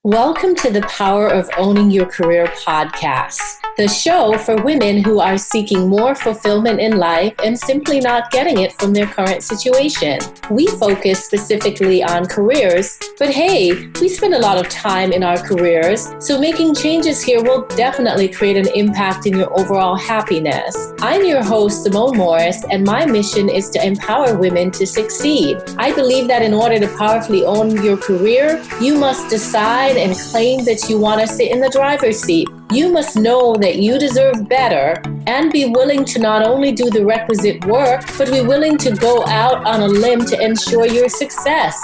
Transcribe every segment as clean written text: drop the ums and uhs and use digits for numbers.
Welcome to the Power of Owning Your Career podcast, the show for women who are seeking more fulfillment in life and simply not getting it from their current situation. We focus specifically on careers, but hey, we spend a lot of time in our careers, so making changes here will definitely create an impact in your overall happiness. I'm your host, Simone Morris, and my mission is to empower women to succeed. I believe that in order to powerfully own your career, you must decide and claim that you want to sit in the driver's seat. You must know that you deserve better and be willing to not only do the requisite work, but be willing to go out on a limb to ensure your success.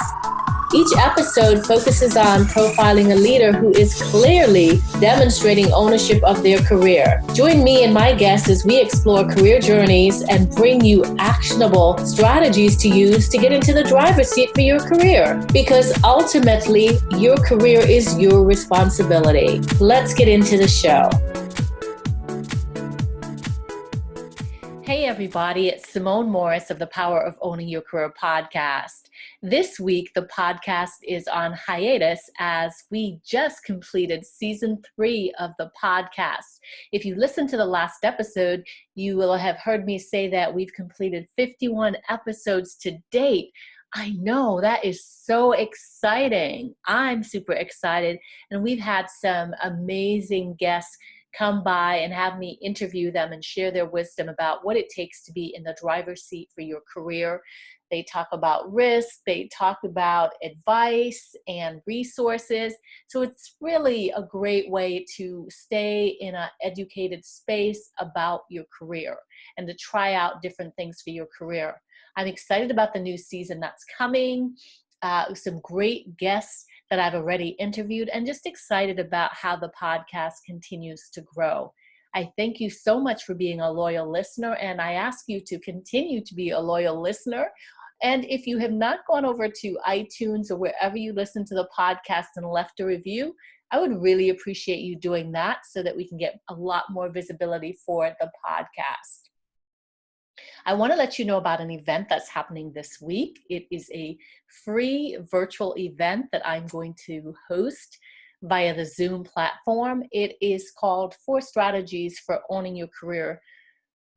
Each episode focuses on profiling a leader who is clearly demonstrating ownership of their career. Join me and my guests as we explore career journeys and bring you actionable strategies to use to get into the driver's seat for your career. Because ultimately, your career is your responsibility. Let's get into the show. Hey everybody, it's Simone Morris of the Power of Owning Your Career podcast. This week, the podcast is on hiatus as we just completed season 3 of the podcast. If you listened to the last episode, you will have heard me say that we've completed 51 episodes to date. I know, that is so exciting. I'm super excited, and we've had some amazing guests come by and have me interview them and share their wisdom about what it takes to be in the driver's seat for your career. They talk about risk, they talk about advice and resources. So it's really a great way to stay in an educated space about your career and to try out different things for your career. I'm excited about the new season that's coming. Some great guests that I've already interviewed, and just excited about how the podcast continues to grow. I thank you so much for being a loyal listener, and I ask you to continue to be a loyal listener. And if you have not gone over to iTunes or wherever you listen to the podcast and left a review, I would really appreciate you doing that so that we can get a lot more visibility for the podcast. I want to let you know about an event that's happening this week. It is a free virtual event that I'm going to host via the Zoom platform. It is called 4 Strategies for Owning Your Career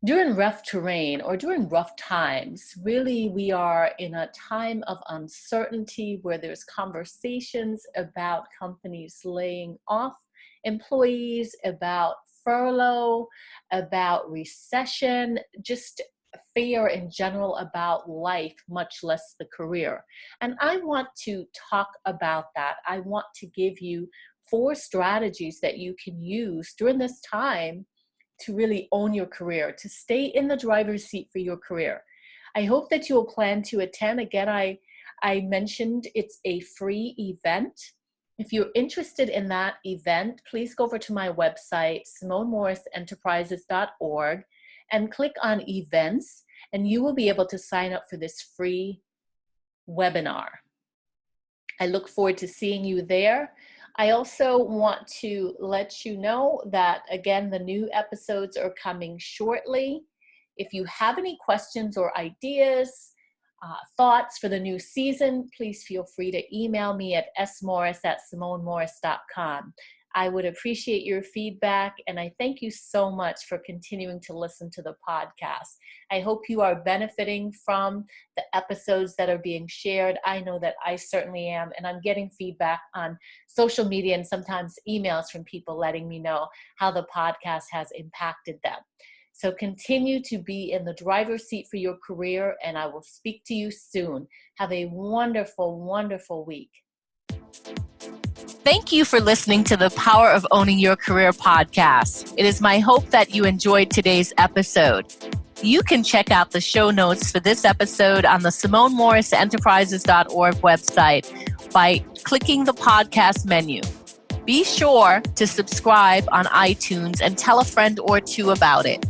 During Rough Terrain or During Rough Times. Really, we are in a time of uncertainty where there's conversations about companies laying off employees, about furlough, about recession, just fear in general about life, much less the career. And I want to talk about that. I want to give you 4 strategies that you can use during this time to really own your career, to stay in the driver's seat for your career. I hope that you will plan to attend. Again, I mentioned it's a free event. If you're interested in that event, please go over to my website, SimoneMorrisEnterprises.org, and click on events, and you will be able to sign up for this free webinar. I look forward to seeing you there. I also want to let you know that, again, the new episodes are coming shortly. If you have any questions or ideas, thoughts for the new season, please feel free to email me at smorris@simonemorris.com. I would appreciate your feedback, and I thank you so much for continuing to listen to the podcast. I hope you are benefiting from the episodes that are being shared. I know that I certainly am, and I'm getting feedback on social media and sometimes emails from people letting me know how the podcast has impacted them. So continue to be in the driver's seat for your career, and I will speak to you soon. Have a wonderful, wonderful week. Thank you for listening to the Power of Owning Your Career podcast. It is my hope that you enjoyed today's episode. You can check out the show notes for this episode on the SimoneMorrisEnterprises.org website by clicking the podcast menu. Be sure to subscribe on iTunes and tell a friend or 2 about it.